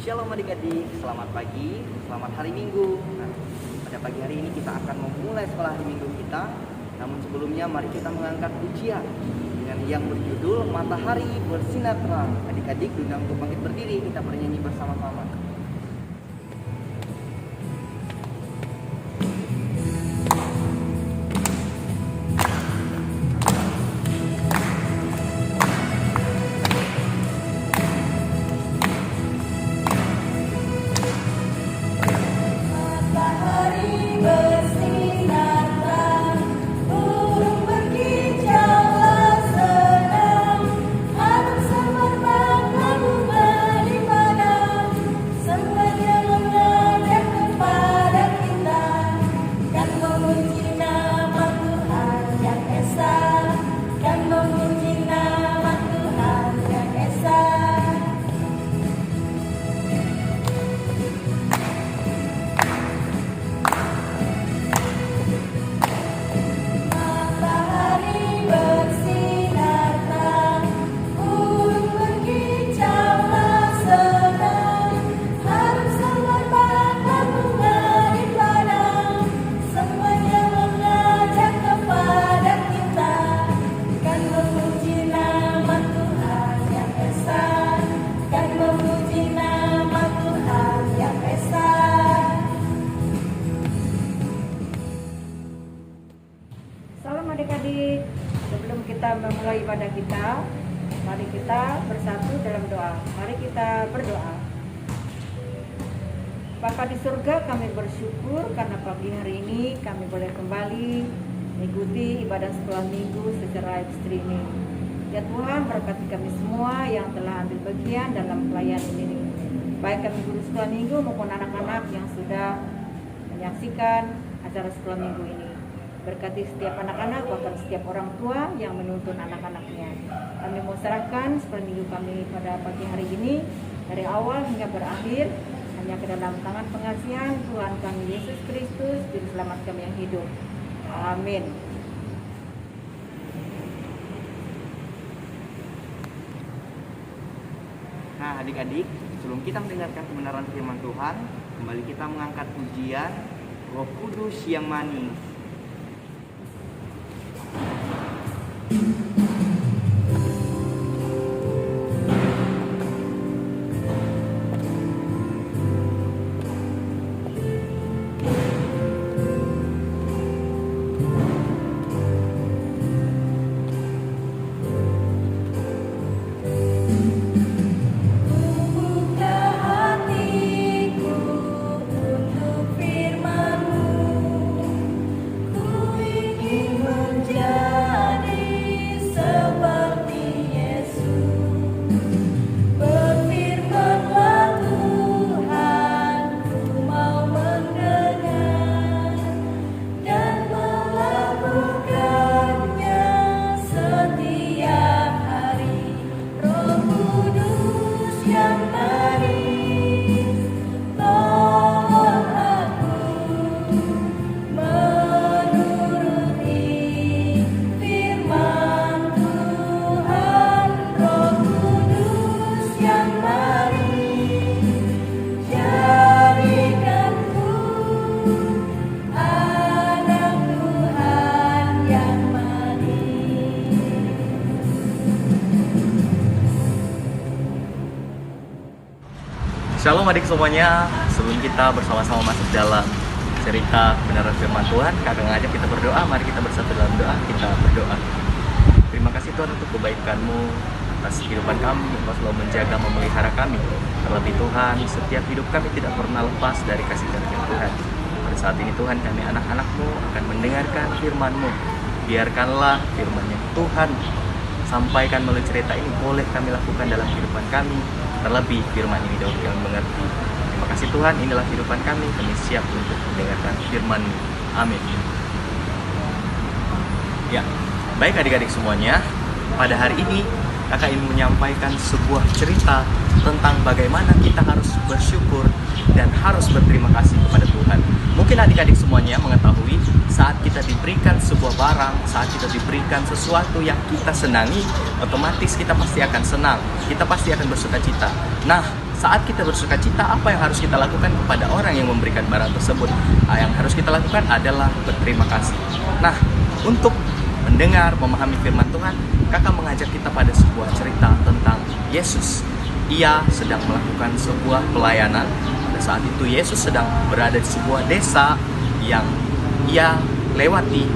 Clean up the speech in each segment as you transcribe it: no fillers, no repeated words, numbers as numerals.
Shalom adik-adik, selamat pagi, selamat hari Minggu. Nah, pada pagi hari ini kita akan memulai sekolah hari Minggu kita. Namun sebelumnya mari kita mengangkat pujian dengan yang berjudul Matahari Bersinar Terang. Adik-adik diundang untuk bangkit berdiri, kita bernyanyi bersama-sama. Salam adik-adik, sebelum kita memulai ibadah kita, mari kita bersatu dalam doa. Mari kita berdoa. Bapa di surga, kami bersyukur karena pagi hari ini kami boleh kembali mengikuti ibadah sekolah minggu secara live streaming. Ya Tuhan, berkati kami semua yang telah ambil bagian dalam pelayanan ini, baik kami guru sekolah minggu maupun anak-anak yang sudah menyaksikan acara sekolah minggu ini. Berkati setiap anak-anak, bahkan setiap orang tua yang menuntun anak-anaknya. Kami mau serahkan sekolah minggu kami pada pagi hari ini, dari awal hingga berakhir, hanya ke dalam tangan pengasihan Tuhan kami Yesus Kristus, Juru Selamat kami yang hidup. Amin. Nah adik-adik, sebelum kita mendengarkan kebenaran firman Tuhan, kembali kita mengangkat pujian Roh Kudus yang manis. Shalom adik semuanya, sebelum kita bersama-sama masuk dalam cerita kebenaran firman Tuhan, kakak ngajak kita berdoa. Mari kita bersatu dalam doa, kita berdoa. Terima kasih Tuhan untuk kebaikan-Mu atas kehidupan kami, Engkau selalu menjaga, memelihara kami. Terlebih Tuhan, setiap hidup kami tidak pernah lepas dari kasih karunia Tuhan. Pada saat ini Tuhan, kami anak-anak-Mu akan mendengarkan firman-Mu. Biarkanlah firman yang Tuhan sampaikan melalui cerita ini boleh kami lakukan dalam kehidupan kami. Terlebih firman ini dapat kami mengerti. Terima kasih Tuhan, inilah kehidupan kami siap untuk mendengarkan firman-Mu. Amin. Ya, baik adik-adik semuanya, pada hari ini kakak ingin menyampaikan sebuah cerita tentang bagaimana kita harus bersyukur dan harus berterima kasih kepada Tuhan. Mungkin adik-adik semuanya mengetahui saat kita diberikan sebuah barang, saat kita diberikan sesuatu yang kita senangi, otomatis kita pasti akan senang, kita pasti akan bersuka cita. Nah, saat kita bersuka cita, apa yang harus kita lakukan kepada orang yang memberikan barang tersebut? Yang harus kita lakukan adalah berterima kasih. Nah, untuk mendengar, memahami firman Tuhan, kakak mengajak kita pada sebuah cerita tentang Yesus. Ia sedang melakukan sebuah pelayanan. Pada saat itu Yesus sedang berada di sebuah desa yang ia lewati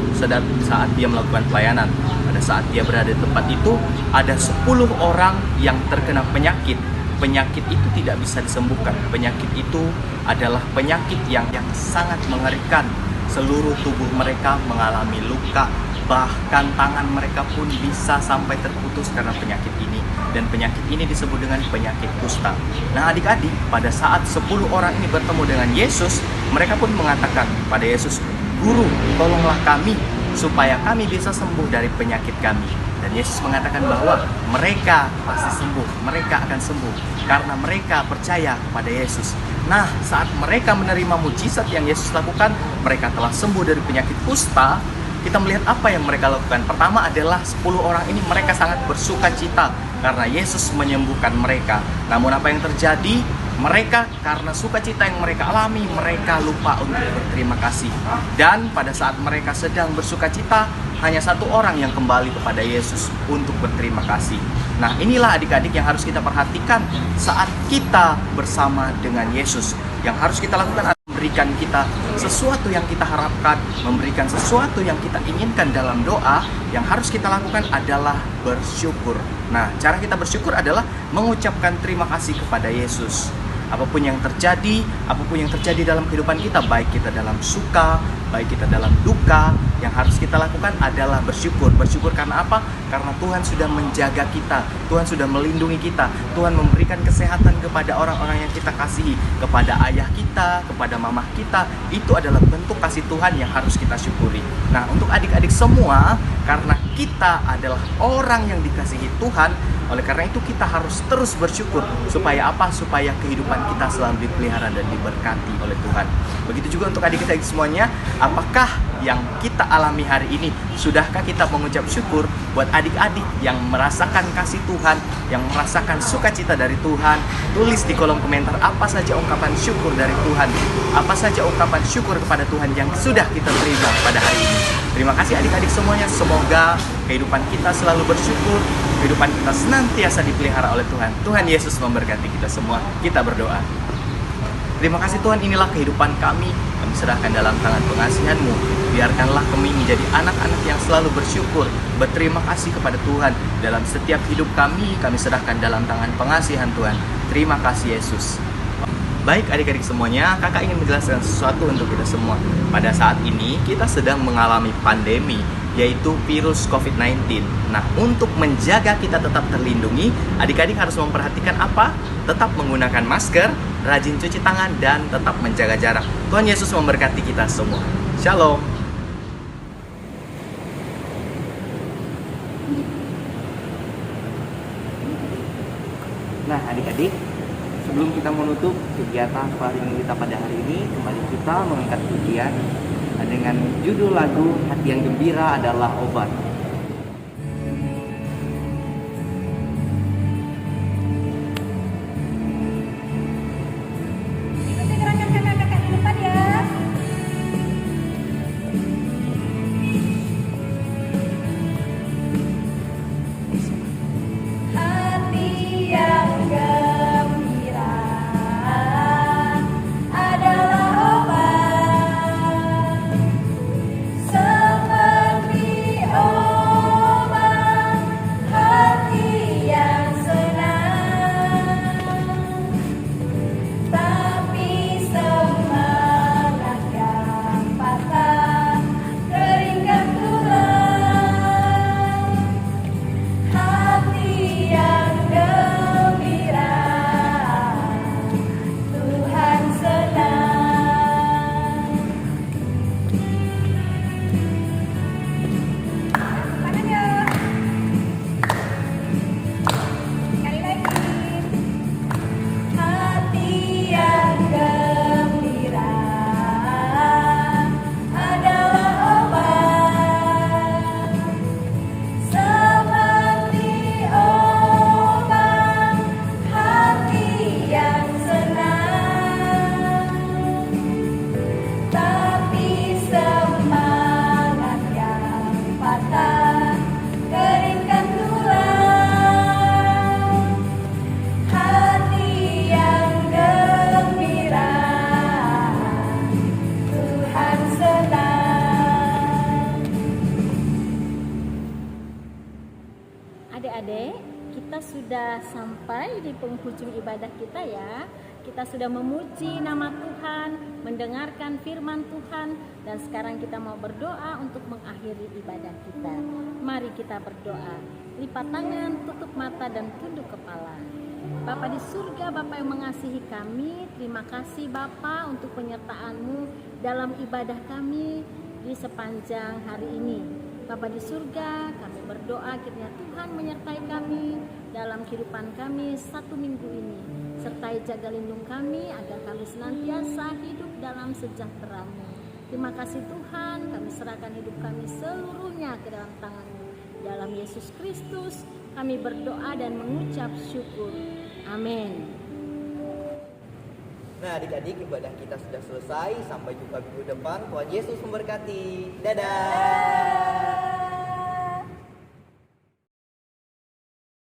saat dia melakukan pelayanan. Pada saat dia berada di tempat itu, ada 10 orang yang terkena penyakit. Penyakit itu tidak bisa disembuhkan. Penyakit itu adalah penyakit yang sangat mengerikan. Seluruh tubuh mereka mengalami luka, bahkan tangan mereka pun bisa sampai terputus karena penyakit ini. Dan penyakit ini disebut dengan penyakit kusta. Nah adik-adik, pada saat 10 orang ini bertemu dengan Yesus, mereka pun mengatakan pada Yesus, "Guru, tolonglah kami supaya kami bisa sembuh dari penyakit kami." Dan Yesus mengatakan bahwa mereka pasti sembuh, mereka akan sembuh karena mereka percaya kepada Yesus. Nah, saat mereka menerima mujizat yang Yesus lakukan, mereka telah sembuh dari penyakit kusta. Kita melihat apa yang mereka lakukan. Pertama adalah 10 orang ini mereka sangat bersuka cita karena Yesus menyembuhkan mereka. Namun apa yang terjadi? Mereka karena sukacita yang mereka alami, mereka lupa untuk berterima kasih. Dan pada saat mereka sedang bersukacita, hanya 1 orang yang kembali kepada Yesus untuk berterima kasih. Nah, inilah adik-adik yang harus kita perhatikan saat kita bersama dengan Yesus. Yang harus kita lakukan adalah memberikan kita sesuatu yang kita harapkan, memberikan sesuatu yang kita inginkan dalam doa. Yang harus kita lakukan adalah bersyukur. Nah, cara kita bersyukur adalah mengucapkan terima kasih kepada Yesus. Apapun yang terjadi dalam kehidupan kita, baik kita dalam suka, baik kita dalam duka, yang harus kita lakukan adalah bersyukur. Bersyukur karena apa? Karena Tuhan sudah menjaga kita, Tuhan sudah melindungi kita, Tuhan memberikan kesehatan kepada orang-orang yang kita kasihi, kepada ayah kita, kepada mamah kita. Itu adalah bentuk kasih Tuhan yang harus kita syukuri. Nah, untuk adik-adik semua, karena kita adalah orang yang dikasihi Tuhan, oleh karena itu kita harus terus bersyukur. Supaya apa? Supaya kehidupan kita selalu dipelihara dan diberkati oleh Tuhan. Begitu juga untuk adik-adik semuanya, apakah yang kita alami hari ini, sudahkah kita mengucap syukur? Buat adik-adik yang merasakan kasih Tuhan, yang merasakan sukacita dari Tuhan, tulis di kolom komentar apa saja ungkapan syukur dari Tuhan, apa saja ungkapan syukur kepada Tuhan yang sudah kita terima pada hari ini. Terima kasih adik-adik semuanya, semoga kehidupan kita selalu bersyukur, kehidupan kita senantiasa dipelihara oleh Tuhan. Tuhan Yesus memberkati kita semua. Kita berdoa. Terima kasih Tuhan, inilah kehidupan kami serahkan dalam tangan pengasihan-Mu. Biarkanlah kami menjadi anak-anak yang selalu bersyukur, berterima kasih kepada Tuhan. Dalam setiap hidup kami serahkan dalam tangan pengasihan Tuhan. Terima kasih Yesus. Baik adik-adik semuanya, kakak ingin menjelaskan sesuatu untuk kita semua. Pada saat ini kita sedang mengalami pandemi, yaitu virus COVID-19. Nah, untuk menjaga kita tetap terlindungi, adik-adik harus memperhatikan apa? Tetap menggunakan masker, rajin cuci tangan, dan tetap menjaga jarak. Tuhan Yesus memberkati kita semua. Shalom. Nah adik-adik, sebelum kita menutup kegiatan sekolah minggu kita pada hari ini, kembali kita mengangkat pujian dengan judul lagu Hati yang Gembira Adalah Obat. Ikuti gerakan kakak-kakak di depan ya. Hati yang gembira adalah obat, seperti obat. adik-adik, kita sudah sampai di penghujung ibadah kita ya. Kita sudah memuji nama Tuhan, mendengarkan firman Tuhan, dan sekarang kita mau berdoa untuk mengakhiri ibadah kita. Mari kita berdoa. Lipat tangan, tutup mata, dan tunduk kepala. Bapa di surga, Bapa yang mengasihi kami, terima kasih Bapa untuk penyertaan-Mu dalam ibadah kami di sepanjang hari ini. Bapa di surga, kami berdoa kiranya Tuhan menyertai kami dalam kehidupan kami satu minggu ini. Sertai jaga lindung kami agar kami senantiasa hidup dalam sejahtera-Mu. Terima kasih Tuhan, kami serahkan hidup kami seluruhnya ke dalam tangan-Mu. Dalam Yesus Kristus kami berdoa dan mengucap syukur. Amin. Nah, adik-adik, ibadah kita sudah selesai. Sampai jumpa minggu depan. Tuhan Yesus memberkati. Dadah.